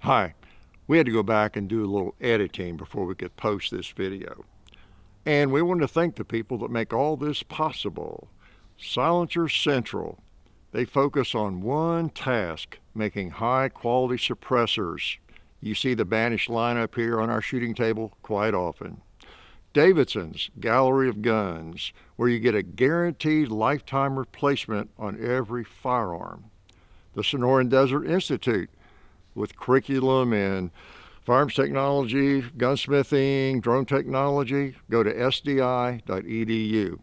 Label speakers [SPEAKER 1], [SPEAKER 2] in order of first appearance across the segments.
[SPEAKER 1] Hi, we had to go back and do a little editing before we could post this video. And we want to thank the people that make all this possible. Silencer Central. They focus on one task, making high quality suppressors. You see the banished lineup here on our shooting table quite often. Davidson's Gallery of Guns, where you get a guaranteed lifetime replacement on every firearm. The SONORAN Desert Institute, with curriculum in firearms technology, gunsmithing, drone technology. Go to sdi.edu.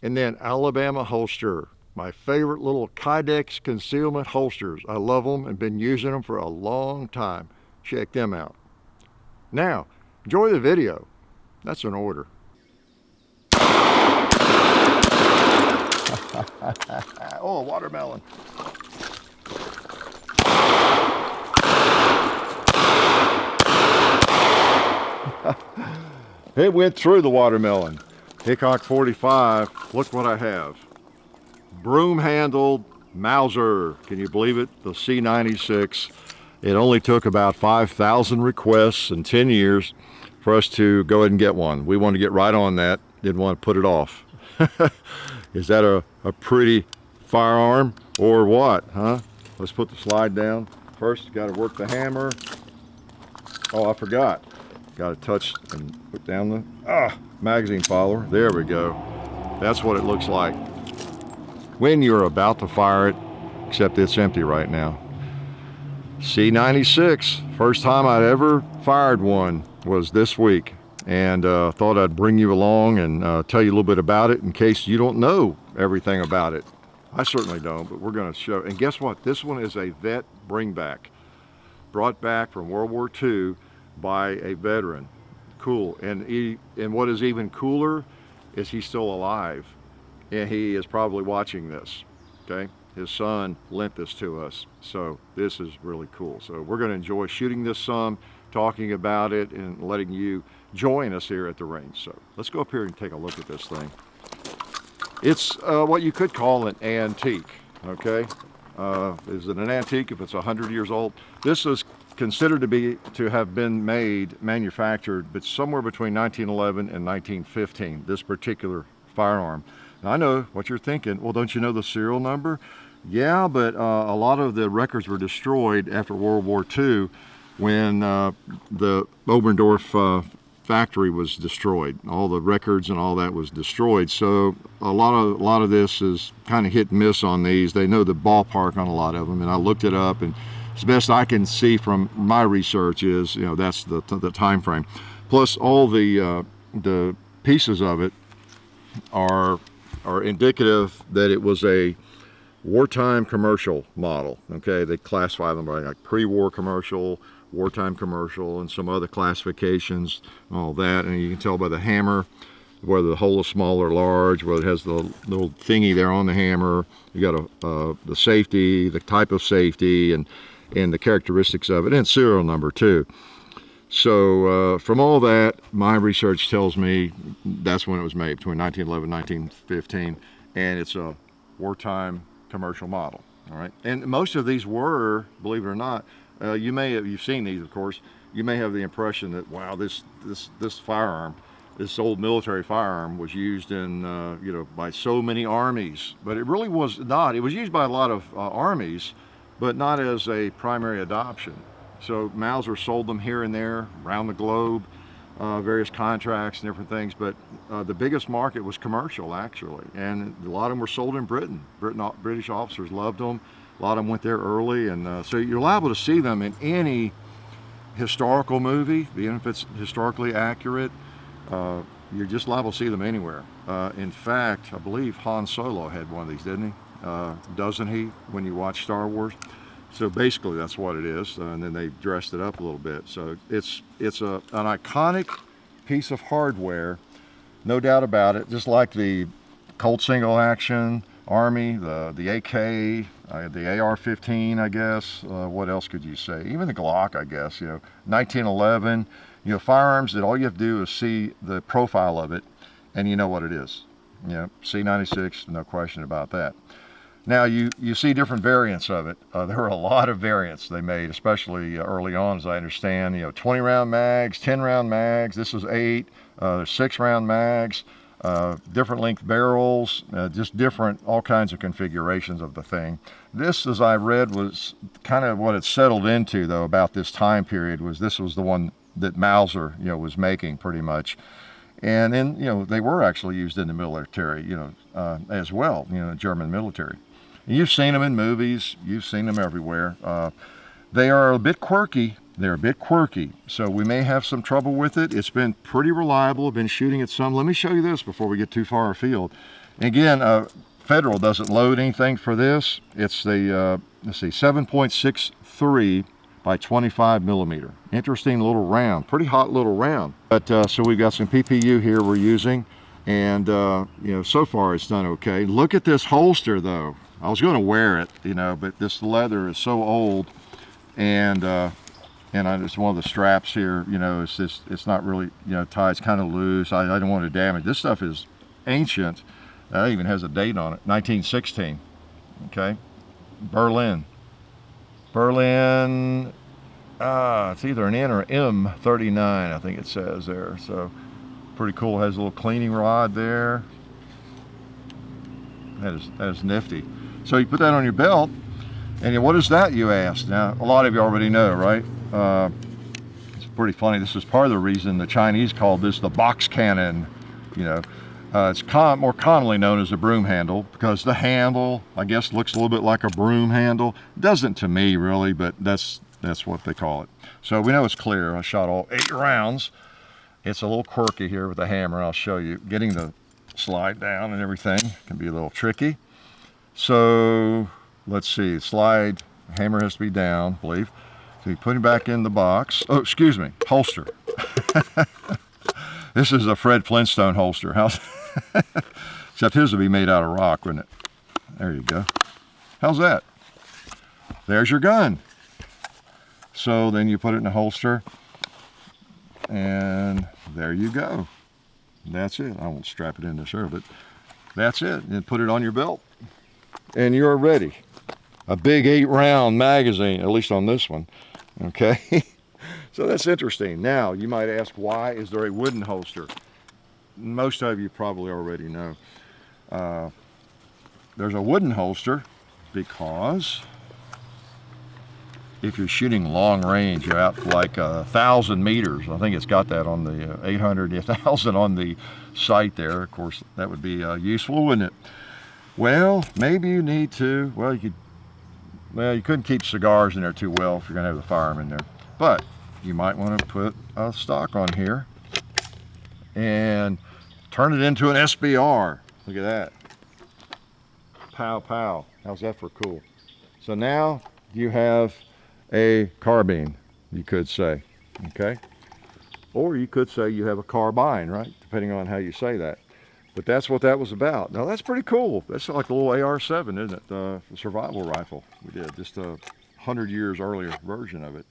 [SPEAKER 1] And then Alabama Holster, my favorite little Kydex concealment holsters. I love them and been using them for a long time. Check them out. Now, enjoy the video. That's an order. Oh, watermelon. It went through the watermelon. Hickok 45, look what I have. Broom-handled Mauser, can you believe it? The C96. It only took about 5,000 requests in 10 years for us to go ahead and get one. We wanted to get right on that, didn't want to put it off. Is that a pretty firearm or what, huh? Let's put the slide down. First, got to work the hammer. Oh, I forgot. Got to touch and put down the magazine follower. There we go. That's what it looks like when you're about to fire it, except it's empty right now. C96, first time I'd ever fired one was this week, and thought I'd bring you along and tell you a little bit about it in case you don't know everything about it. I certainly don't, but we're going to show. And guess what? This one is a vet bring back, brought back from World War II by a veteran. Cool. And what is even cooler is he's still alive, and he is probably watching this. Okay, his son lent this to us, so this is really cool. So we're going to enjoy shooting this some, talking about it, and letting you join us here at the range. So let's go up here and take a look at this thing. It's what you could call an antique. Okay, is it an antique if it's 100 years old? This is considered to have been manufactured, but somewhere between 1911 and 1915, this particular firearm. Now, I know what you're thinking, well, don't you know the serial number? Yeah, but a lot of the records were destroyed after World War II when the Oberndorf factory was destroyed. All the records and all that was destroyed. So a lot of this is kind of hit and miss on these. They know the ballpark on a lot of them, and I looked it up, and as best I can see from my research is, you know, that's the time frame. Plus, all the pieces of it are indicative that it was a wartime commercial model. Okay, they classify them by like pre-war commercial, wartime commercial, and some other classifications, and all that. And you can tell by the hammer whether the hole is small or large, whether it has the little thingy there on the hammer. You got the safety, the type of safety, and the characteristics of it, and serial number too. So from all that, my research tells me that's when it was made, between 1911 and 1915, and it's a wartime commercial model. All right, and most of these were, believe it or not, you've seen these, of course. You may have the impression that, wow, this firearm, this old military firearm, was used in by so many armies, but it really was not. It was used by a lot of armies, but not as a primary adoption. So Mauser sold them here and there around the globe, various contracts and different things, but the biggest market was commercial, actually, and a lot of them were sold in Britain. British officers loved them. A lot of them went there early, and so you're liable to see them in any historical movie, even if it's historically accurate. You're just liable to see them anywhere. In fact, I believe Han Solo had one of these, didn't he? Doesn't he, when you watch Star Wars? So basically that's what it is, and then they dressed it up a little bit. So it's an iconic piece of hardware, no doubt about it, just like the Colt single action, Army, the AK, the AR-15, I guess. What else could you say? Even the Glock, I guess. 1911. Firearms that all you have to do is see the profile of it, and you know what it is. C96, no question about that. Now you see different variants of it. There were a lot of variants they made, especially early on, as I understand. 20 round mags, 10 round mags. This was 8. There's 6 round mags, different length barrels, just different, all kinds of configurations of the thing. This, as I read, was kind of what it settled into, though, about this time period. This was the one that Mauser, was making pretty much. And then, they were actually used in the military, as well, German military. You've seen them in movies, you've seen them everywhere. They are a bit quirky. They're a bit quirky, so we may have some trouble with it. It's been pretty reliable. I've been shooting it some. Let me show you this before we get too far afield. Again, Federal doesn't load anything for this. It's the, let's see, 7.63 by 25 millimeter. Interesting little round, pretty hot little round. But so we've got some PPU here we're using, and so far it's done okay. Look at this holster though. I was going to wear it, but this leather is so old, and it's one of the straps here, it's not really, tied, it's kind of loose. I don't want to damage. This stuff is ancient. It even has a date on it, 1916. Okay, Berlin. It's either an N or M39, I think it says there. So pretty cool. It has a little cleaning rod there. That is nifty. So you put that on your belt, and what is that, you ask? Now, a lot of you already know, right? It's pretty funny. This is part of the reason the Chinese called this the box cannon. It's more commonly known as a broom handle, because the handle, I guess, looks a little bit like a broom handle. It doesn't to me, really, but that's what they call it. So we know it's clear. I shot all 8 rounds. It's a little quirky here with the hammer. I'll show you. Getting the slide down and everything can be a little tricky. So let's see, slide, hammer has to be down, I believe. So you put it back in the box. Oh, excuse me, holster. This is a Fred Flintstone holster. Except his would be made out of rock, wouldn't it? There you go. How's that? There's your gun. So then you put it in a holster, and there you go. That's it. I won't strap it in this here, but that's it. And put it on your belt, and you're ready. A big 8-round magazine, at least on this one. Okay. So that's interesting. Now you might ask, why is there a wooden holster? Most of you probably already know. There's a wooden holster because if you're shooting long range, you're out like 1,000 meters. I think it's got that on the 800, 1,000 on the site there. Of course, that would be useful, wouldn't it? Well, maybe you need to. Well, you couldn't keep cigars in there too well if you're going to have the firearm in there. But you might want to put a stock on here and turn it into an SBR. Look at that. Pow, pow. How's that for cool? So now you have a carbine, you could say, okay? Or you could say you have a carbine, right? Depending on how you say that. But that's what that was about. Now that's pretty cool. That's like a little AR-7, isn't it? The survival rifle we did, just a 100 years earlier version of it.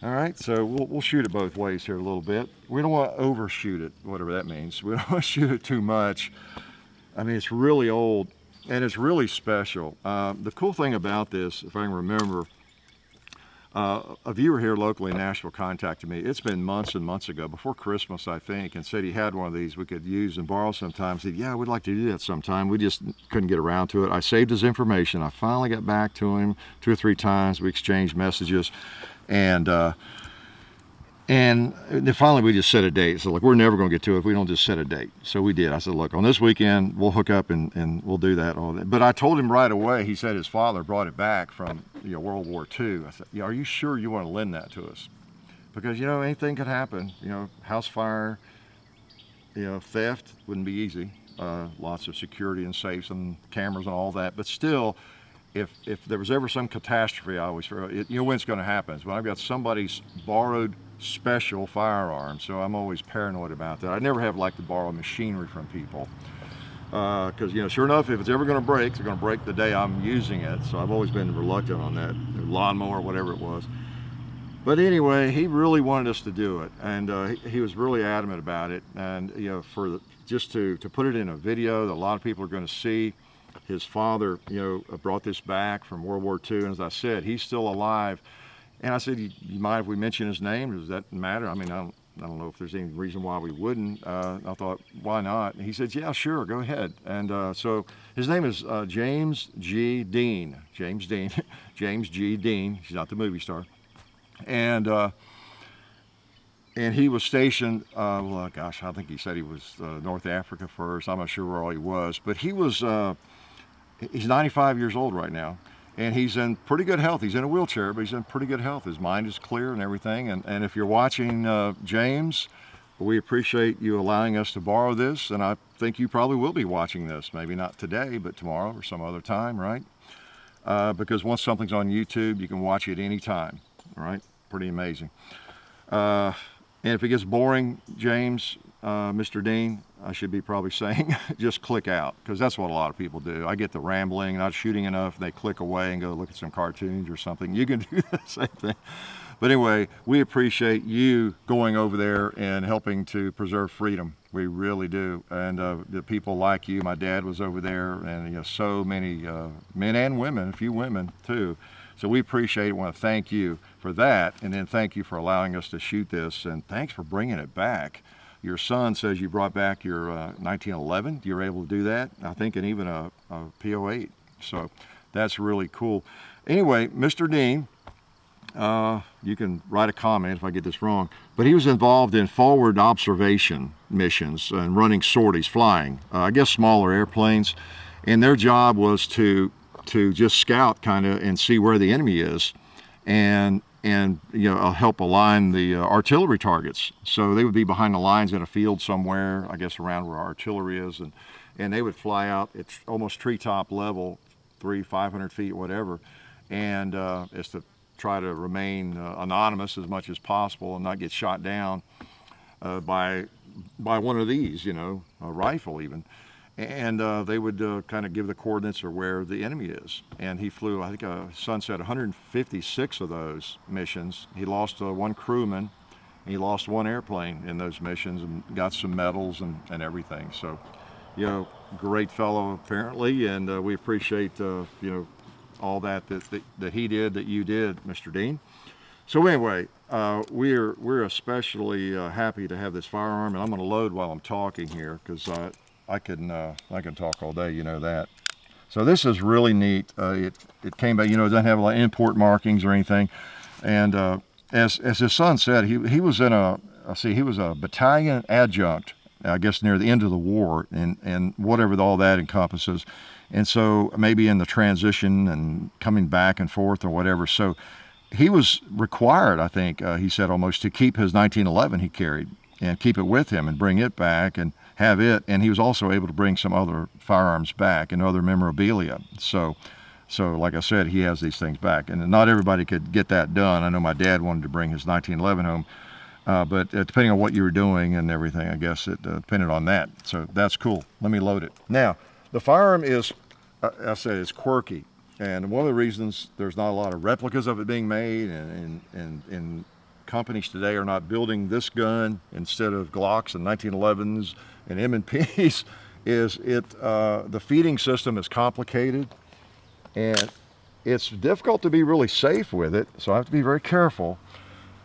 [SPEAKER 1] All right, so we'll shoot it both ways here a little bit. We don't want to overshoot it, whatever that means. We don't want to shoot it too much. I mean, it's really old and it's really special. The cool thing about this, if I can remember, a viewer here locally in Nashville contacted me. It's been months and months ago, before Christmas, I think, and said he had one of these we could use and borrow sometimes. He said, yeah, we'd like to do that sometime. We just couldn't get around to it. I saved his information. I finally got back to him 2 or 3 times. We exchanged messages, and then finally we just set a date. So, look, we're never going to get to it if we don't just set a date. So we did. I said, look, on this weekend, we'll hook up and we'll do that. All that. But I told him right away. He said his father brought it back from World War II. I said, yeah, are you sure you want to lend that to us? Because, anything could happen. House fire, theft wouldn't be easy. Lots of security and safes and cameras and all that. But still, if there was ever some catastrophe, I always figure, when it's going to happen. It's when I've got somebody's borrowed special firearm, so I'm always paranoid about that. I never have liked to borrow machinery from people because sure enough, if it's ever going to break, it's going to break the day I'm using it. So I've always been reluctant on that lawnmower, whatever it was. But anyway, he really wanted us to do it, and he was really adamant about it. And just to put it in a video that a lot of people are going to see, his father, brought this back from World War II. And as I said, he's still alive. And I said, you mind if we mention his name? Does that matter? I mean, I don't know if there's any reason why we wouldn't. I thought, why not? And he said, yeah, sure, go ahead. And so his name is James G. Dean. James Dean. James G. Dean. He's not the movie star. And he was stationed, well, gosh, I think he said he was North Africa first. I'm not sure where all he was. But he's 95 years old right now. And he's in pretty good health. He's in a wheelchair, but he's in pretty good health. His mind is clear and everything. And if you're watching, James, we appreciate you allowing us to borrow this. And I think you probably will be watching this. Maybe not today, but tomorrow or some other time, right? Because once something's on YouTube, you can watch it anytime, right? Pretty amazing. And if it gets boring, James, Mr. Dean, I should be probably saying, just click out, because that's what a lot of people do. I get the rambling, not shooting enough, they click away and go look at some cartoons or something. You can do the same thing. But anyway, we appreciate you going over there and helping to preserve freedom. We really do. And the people like you, my dad was over there, and so many men and women, a few women too. So we appreciate it. We want to thank you for that, and then thank you for allowing us to shoot this, and thanks for bringing it back. Your son says you brought back your 1911. You were able to do that, I think, and even a P08. So that's really cool. Anyway, Mr. Dean, you can write a comment if I get this wrong, but he was involved in forward observation missions and running sorties, flying, I guess smaller airplanes, and their job was to just scout kind of and see where the enemy is, and help align the artillery targets. So they would be behind the lines in a field somewhere, I guess around where artillery is, and they would fly out at almost treetop level, 500 feet, whatever, and it's to try to remain anonymous as much as possible and not get shot down by one of these, a rifle even. And they would kind of give the coordinates or where the enemy is. And he flew, I think, son said 156 of those missions. He lost one crewman, and he lost one airplane in those missions, and got some medals and everything. So, great fellow apparently, and we appreciate all that he did, that you did, Mr. Dean. So anyway, we're especially happy to have this firearm, and I'm going to load while I'm talking here, because I can talk all day, that. So this is really neat. It came back, it doesn't have a lot of import markings or anything. And as his son said, he was he was a battalion adjunct, I guess near the end of the war, and whatever all that encompasses. And so maybe in the transition and coming back and forth or whatever. So he was required, I think, he said almost, to keep his 1911 he carried and keep it with him and bring it back and have it. And he was also able to bring some other firearms back and other memorabilia. So like I said, he has these things back, and not everybody could get that done. I know my dad wanted to bring his 1911 home, but depending on what you were doing and everything, I guess it depended on that. So that's cool. Let me load it. Now, the firearm is, I said, it's quirky. And one of the reasons there's not a lot of replicas of it being made, and companies today are not building this gun instead of Glocks and 1911s and M&Ps, is the feeding system is complicated, and it's difficult to be really safe with it, so I have to be very careful.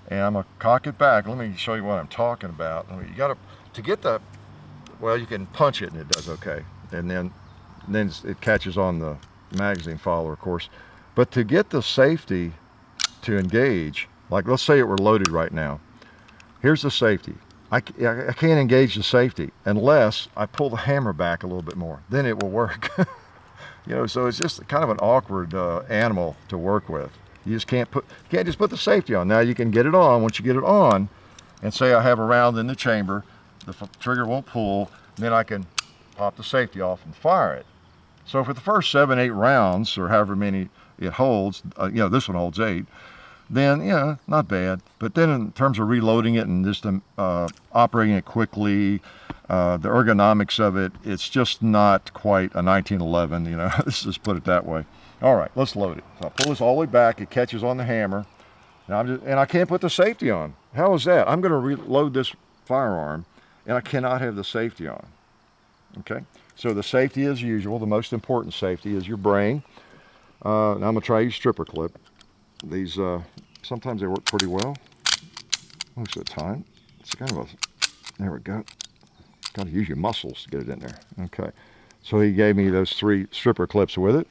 [SPEAKER 1] And I'm gonna cock it back. Let me show you what I'm talking about. You gotta, to get the, well, you can punch it and it does okay, and then it catches on the magazine follower, of course. But to get the safety to engage, like let's say it were loaded right now, here's the safety. I can't engage the safety unless I pull the hammer back a little bit more, then it will work. So it's just kind of an awkward animal to work with. You just can't just put the safety on. Now you can get it on. Once you get it on, and say I have a round in the chamber, the trigger won't pull, then I can pop the safety off and fire it. So for the first 7, 8 rounds, or however many it holds, this one holds 8, then not bad. But then in terms of reloading it and just operating it quickly, the ergonomics of it, it's just not quite a 1911, let's just put it that way. All right, let's load it. So I pull this all the way back, it catches on the hammer, and I can't put the safety on. How is that? I'm gonna reload this firearm, and I cannot have the safety on, okay? So the safety as usual, the most important safety is your brain. Now I'm gonna try a stripper clip. These, sometimes they work pretty well. Most of the time. It's kind of a, there we go. Got to use your muscles to get it in there. Okay. So he gave me those 3 stripper clips with it.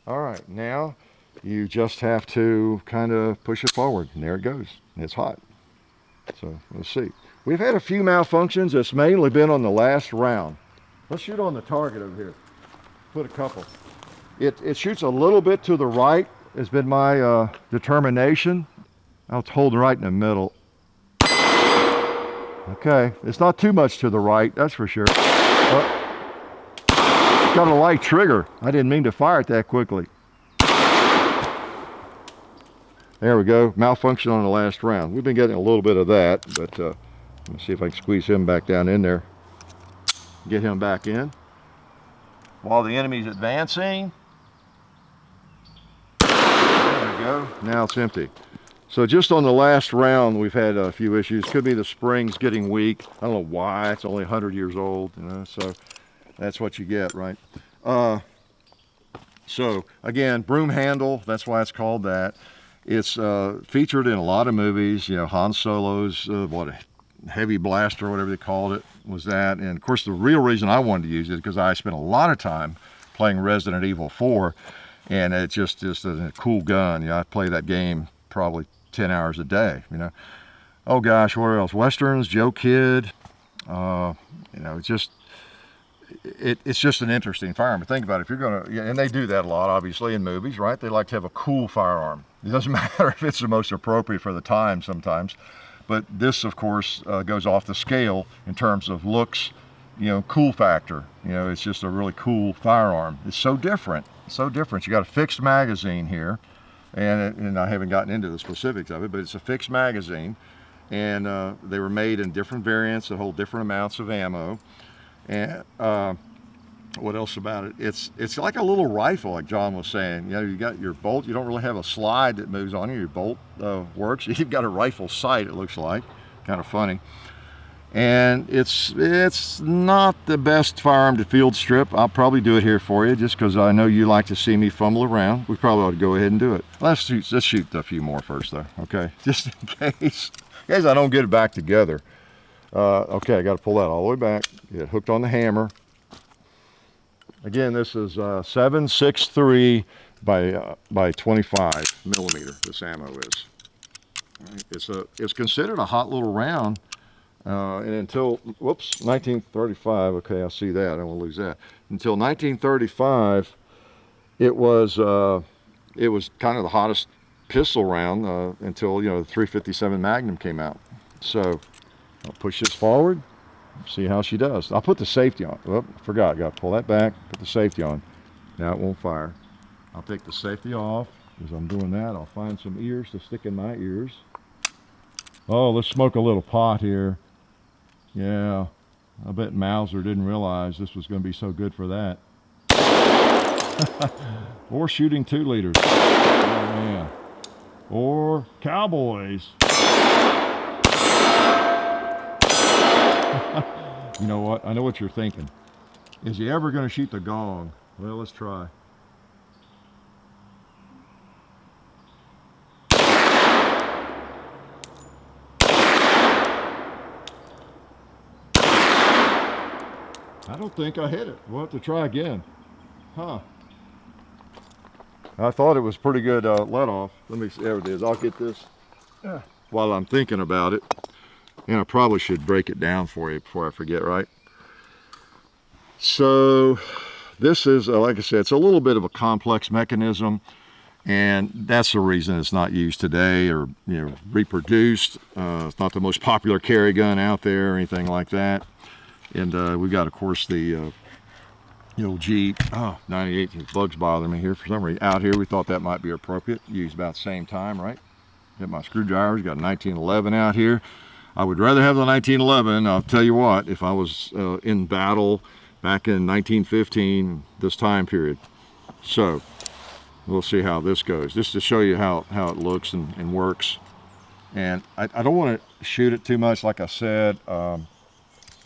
[SPEAKER 1] All right, now you just have to kind of push it forward, and there it goes. It's hot. So let's see. We've had a few malfunctions. It's mainly been on the last round. Let's shoot on the target over here. Put a couple. It shoots a little bit to the right, has been my determination. I'll hold right in the middle. Okay, it's not too much to the right, that's for sure. Oh, got a light trigger. I didn't mean to fire it that quickly. There we go, malfunction on the last round. We've been getting a little bit of that, but let me see if I can squeeze him back down in there. Get him back in. While the enemy's advancing. There we go, now it's empty. So just on the last round, we've had a few issues. Could be the springs getting weak. I don't know why, it's only 100 years old, you know, so that's what you get, right? So again, broom handle, that's why it's called that. It's featured in a lot of movies, you know, Han Solo's, what, a heavy blaster, or whatever they called it, was that. And of course, the real reason I wanted to use it is because I spent a lot of time playing Resident Evil 4, and it's just a cool gun. You know, I play that game probably 10 hours a day, you know. Oh gosh, what else? Westerns, Joe Kidd, you know, it's just an interesting firearm. But think about it, if you're gonna, and they do that a lot, obviously, in movies, right? They like to have a cool firearm. It doesn't matter if it's the most appropriate for the time sometimes, but this, of course, goes off the scale in terms of looks, you know, cool factor. You know, it's just a really cool firearm. It's so different, so different. You got a fixed magazine here. And I haven't gotten into the specifics of it, but it's a fixed magazine, and they were made in different variants that hold different amounts of ammo. And what else about it? It's like a little rifle, like John was saying. You know, you got your bolt. You don't really have a slide that moves on you. Your bolt works. You've got a rifle sight, it looks like. Kind of funny. And it's not the best firearm to field strip. I'll probably do it here for you just because I know you like to see me fumble around. We probably ought to go ahead and do it. Let's shoot a few more first though, okay? Just in case I don't get it back together. Okay, I got to pull that all the way back. Get it hooked on the hammer. Again, this is 7.63 by 25 millimeter. This ammo is. It's considered a hot little round. And until, whoops, 1935, okay, I see that, I don't want to lose that. Until 1935, it was kind of the hottest pistol round until, you know, the 357 Magnum came out. So I'll push this forward, see how she does. I'll put the safety on. Oh, I forgot, I got to pull that back, put the safety on. Now it won't fire. I'll take the safety off. As I'm doing that, I'll find some ears to stick in my ears. Oh, let's smoke a little pot here. Yeah, I bet Mauser didn't realize this was going to be so good for that. Or shooting 2 liters. Oh man. Or cowboys. You know what? I know what you're thinking. Is he ever going to shoot the gong? Well, let's try. I don't think I hit it. We'll have to try again. Huh. I thought it was pretty good let off. Let me see. There it is. I'll get this while I'm thinking about it. And I probably should break it down for you before I forget, right? So this is, like I said, it's a little bit of a complex mechanism. And that's the reason it's not used today or, you know, reproduced. It's not the most popular carry gun out there or anything like that. And we've got, of course, the old Jeep. Oh, 98. Bugs bother me here for some reason. Out here, we thought that might be appropriate. Used about the same time, right? Got my screwdrivers. Got a 1911 out here. I would rather have the 1911. I'll tell you what, if I was in battle back in 1915, this time period. So we'll see how this goes. Just to show you how it looks and works. And I don't want to shoot it too much, like I said.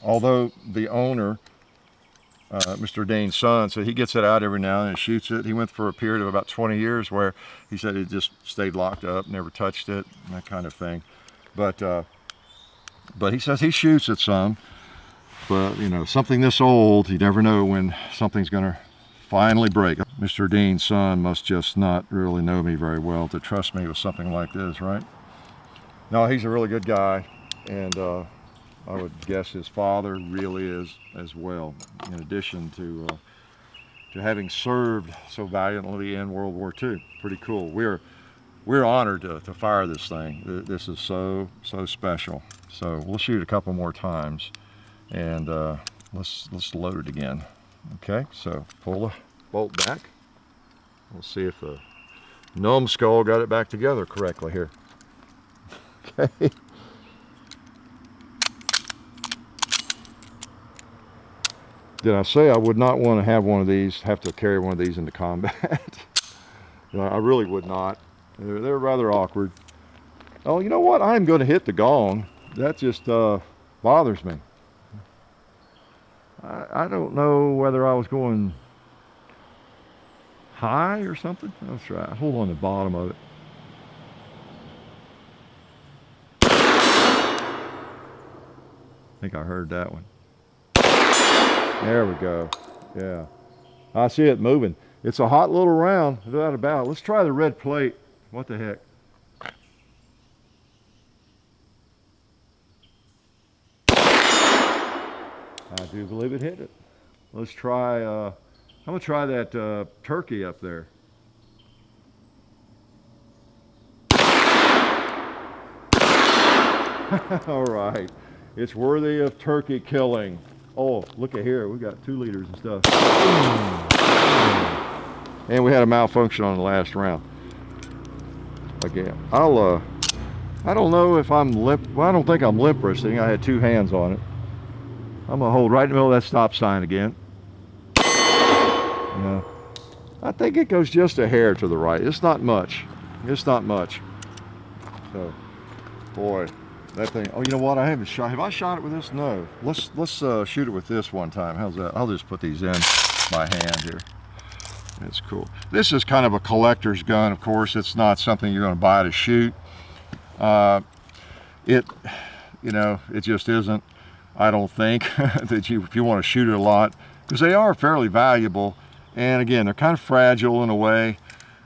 [SPEAKER 1] Although the owner Mr. Dean's son, so he gets it out every now and then and shoots it. He went for a period of about 20 years where he said it just stayed locked up, never touched it, that kind of thing. But he says he shoots it some. But you know, something this old, you never know when something's going to finally break. Mr. Dean's son must just not really know me very well to trust me with something like this, right? No, he's a really good guy, and I would guess his father really is as well, in addition to having served so valiantly in World War II. Pretty cool. We're honored to fire this thing. This is so special. So we'll shoot a couple more times, and let's load it again. Okay, so pull the bolt back. We'll see if the numbskull got it back together correctly here. Okay. Did I say I would not want to have one of these, have to carry one of these into combat? You know, I really would not. They're rather awkward. Oh, you know what? I'm going to hit the gong. That just bothers me. I don't know whether I was going high or something. Let's try. Hold on the bottom of it. I think I heard that one. There we go. Yeah. I see it moving. It's a hot little round, without a doubt. Let's try the red plate. What the heck? I do believe it hit it. Let's try, I'm going to try that turkey up there. All right. It's worthy of turkey killing. Oh, look at here. We got 2 liters and stuff. And we had a malfunction on the last round. Again, I don't know if I'm limp. Well, I don't think I'm limp wristing. I had 2 hands on it. I'm gonna hold right in the middle of that stop sign again. Yeah. I think it goes just a hair to the right. It's not much. It's not much. So, boy. That thing, oh, you know what? I haven't shot. Have I shot it with this? No. Let's shoot it with this one time. How's that? I'll just put these in by hand here. That's cool. This is kind of a collector's gun, of course. It's not something you're going to buy to shoot. You know, it just isn't. I don't think that if you want to shoot it a lot, because they are fairly valuable, and again, they're kind of fragile in a way.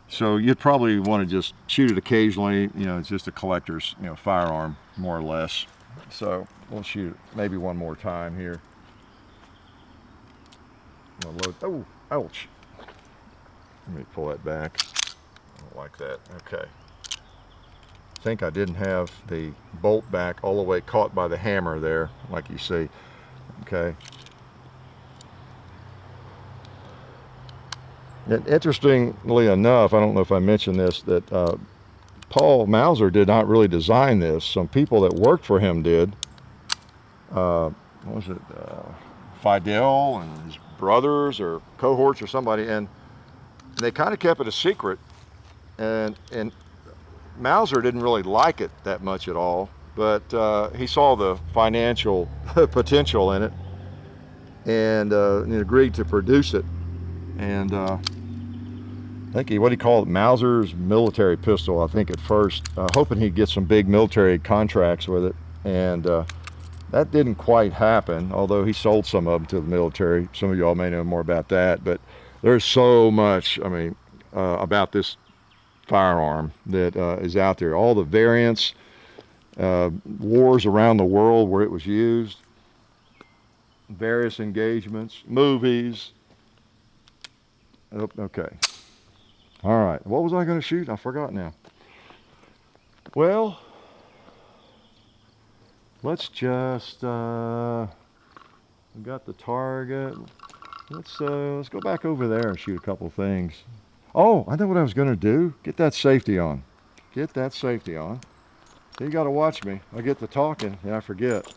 [SPEAKER 1] So you'd probably want to just shoot it occasionally. You know, it's just a collector's, you know, firearm, more or less. So we'll shoot it maybe one more time here. I'm gonna load. Oh, ouch! Let me pull that back. I don't like that. Okay. I think I didn't have the bolt back all the way caught by the hammer there, like you see. Okay. And interestingly enough, I don't know if I mentioned this, that Paul Mauser did not really design this. Some people that worked for him did. What was it? Fidel and his brothers or cohorts or somebody, and they kind of kept it a secret. And Mauser didn't really like it that much at all, but he saw the financial potential in it and agreed to produce it. And I think what he called it, Mauser's military pistol, I think at first, hoping he'd get some big military contracts with it. And that didn't quite happen, although he sold some of them to the military. Some of y'all may know more about that, but there's so much, I mean, about this firearm that is out there. All the variants, wars around the world where it was used, various engagements, movies. Oh, okay. All right. What was I going to shoot? I forgot now. Well, let's just, we got the target. Let's go back over there and shoot a couple things. Oh, I know what I was going to do. Get that safety on. Get that safety on. So you got to watch me. I get to talking and I forget.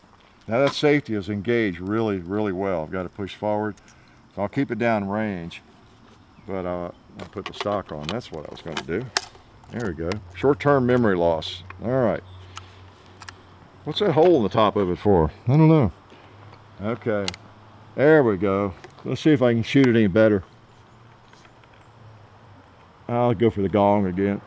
[SPEAKER 1] Now that safety is engaged really, really well. I've got to push forward. So I'll keep it down range. But I'll put the stock on. That's what I was going to do. There we go. Short-term memory loss. All right. What's that hole in the top of it for? I don't know. Okay. There we go. Let's see if I can shoot it any better. I'll go for the gong again.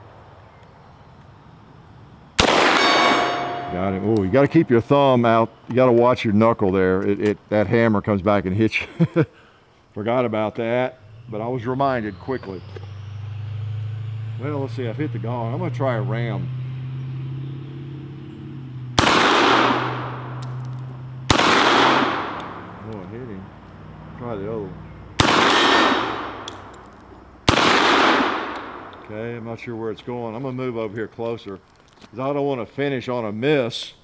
[SPEAKER 1] Got it. Oh, you got to keep your thumb out. You got to watch your knuckle there. That hammer comes back and hits you. Forgot about that, but I was reminded quickly. Well, let's see. I've hit the gong. I'm going to try a ram. Oh, I hit him. Try the other one. Okay, I'm not sure where it's going. I'm going to move over here closer because I don't want to finish on a miss.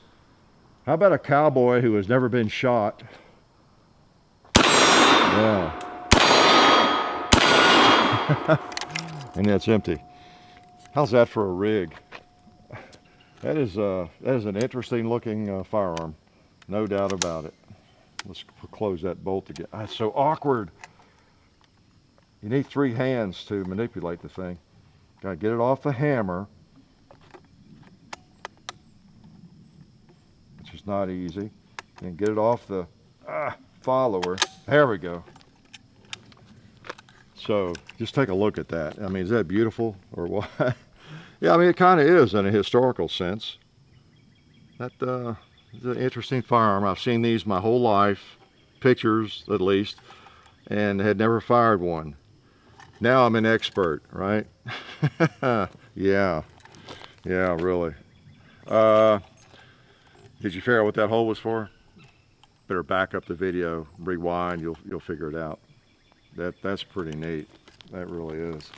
[SPEAKER 1] How about a cowboy who has never been shot? Yeah. And that's empty. How's that for a rig? That is an interesting looking firearm. No doubt about it. Let's close that bolt again. It's so awkward. You need 3 hands to manipulate the thing. Got to get it off the hammer, which is not easy. And get it off the follower. There we go. So just take a look at that. I mean, is that beautiful or what? Yeah, I mean, it kind of is in a historical sense. That is an interesting firearm. I've seen these my whole life, pictures at least, and had never fired one. Now I'm an expert, right? Yeah, really. Did you figure out what that hole was for? Better back up the video, rewind, you'll figure it out. That's pretty neat. That really is.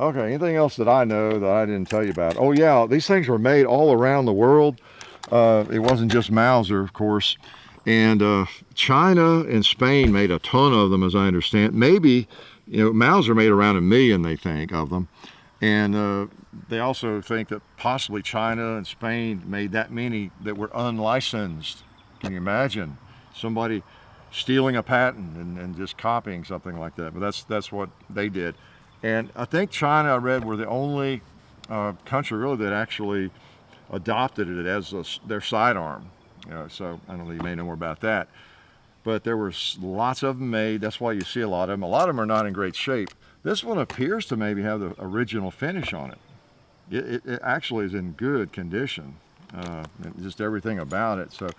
[SPEAKER 1] Okay, anything else that I know that I didn't tell you about? Oh yeah, these things were made all around the world. It wasn't just Mauser, of course. And China and Spain made a ton of them, as I understand. Maybe, Mauser made around 1 million, they think, of them. And they also think that possibly China and Spain made that many that were unlicensed. Can you imagine somebody stealing a patent and just copying something like that? But that's what they did. And I think China, I read, were the only country really that actually adopted it as their sidearm. So I don't know, you may know more about that. But there were lots of them made. That's why you see a lot of them. A lot of them are not in great shape. This one appears to maybe have the original finish on it. It actually is in good condition. Just everything about it. So,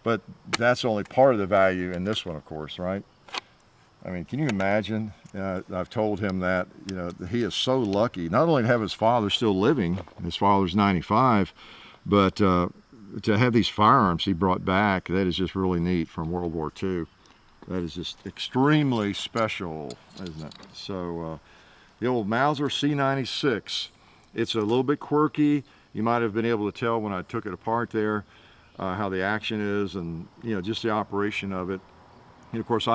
[SPEAKER 1] but that's only part of the value in this one, of course, right? I mean, can you imagine? I've told him that, he is so lucky, not only to have his father still living, his father's 95, but to have these firearms he brought back. That is just really neat from World War II. That is just extremely special, isn't it? So the old Mauser C96, it's a little bit quirky. You might have been able to tell when I took it apart there how the action is and, just the operation of it. And of course,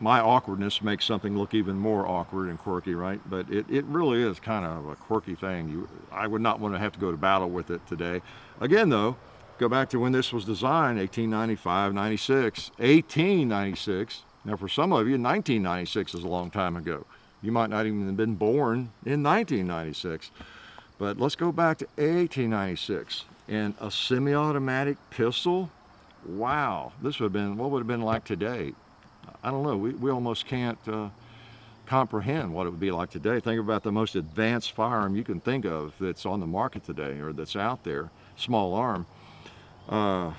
[SPEAKER 1] my awkwardness makes something look even more awkward and quirky, right? But it really is kind of a quirky thing. I would not want to have to go to battle with it today. Again, though, go back to when this was designed, 1895, 96, 1896. Now, for some of you, 1996 is a long time ago. You might not even have been born in 1996. But let's go back to 1896. And a semi-automatic pistol? Wow, this would have been, what would it have been like today? I don't know, we almost can't comprehend what it would be like today. Think about the most advanced firearm you can think of that's on the market today or that's out there, small arm. A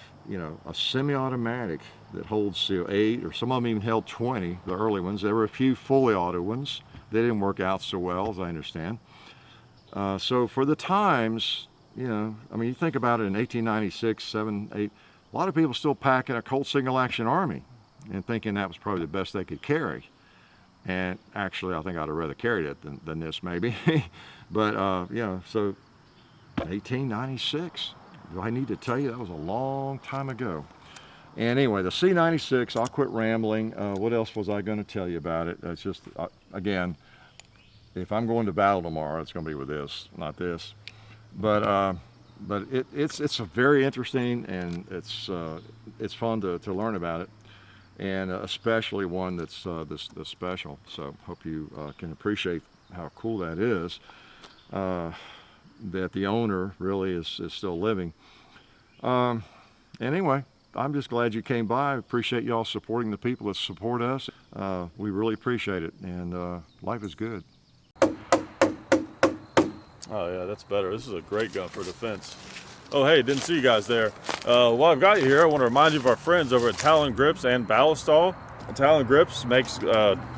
[SPEAKER 1] semi-automatic that holds 8, or some of them even held 20, the early ones. There were a few fully auto ones. They didn't work out so well, as I understand. So for the times, you think about it in 1896, 7, 8, a lot of people still packing a Colt single action Army and thinking that was probably the best they could carry. And actually, I think I'd have rather carried it than this maybe. But, so 1896, do I need to tell you, that was a long time ago. And anyway, the C96, I'll quit rambling. What else was I going to tell you about it? It's just, again, if I'm going to battle tomorrow, it's going to be with this, not this. But it's a very interesting, and it's fun to learn about it. And especially one that's this special. So hope you can appreciate how cool that is, that the owner really is still living. Anyway, I'm just glad you came by. I appreciate y'all supporting the people that support us. We really appreciate it, and life is good.
[SPEAKER 2] Oh yeah, that's better. This is a great gun for defense. Oh hey, didn't see you guys there. While I've got you here, I want to remind you of our friends over at Talon Grips and Ballistol. Talon Grips makes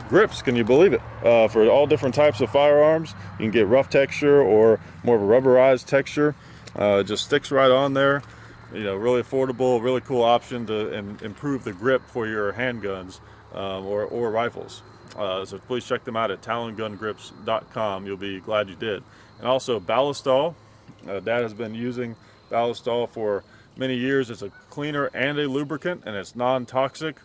[SPEAKER 2] grips, can you believe it, for all different types of firearms. You can get rough texture or more of a rubberized texture. It just sticks right on there. You know, really affordable, really cool option to improve the grip for your handguns or rifles. So please check them out at talongungrips.com. You'll be glad you did. And also Ballistol. Dad has been using Ballistol for many years. It's a cleaner and a lubricant, and it's non-toxic.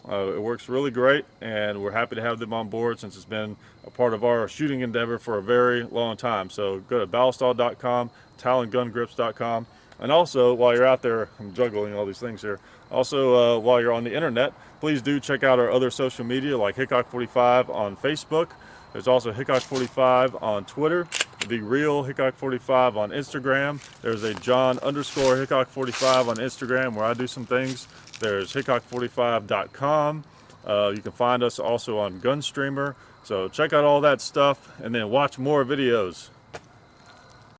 [SPEAKER 2] It works really great, and we're happy to have them on board since it's been a part of our shooting endeavor for a very long time. So go to ballistol.com, talongungrips.com, and also while you're out there, I'm juggling all these things here. Also, while you're on the internet, please do check out our other social media like Hickok45 on Facebook. There's also Hickok45 on Twitter, The Real Hickok45 on Instagram. There's a John_Hickok45 on Instagram where I do some things. There's Hickok45.com. You can find us also on Gunstreamer. So check out all that stuff and then watch more videos.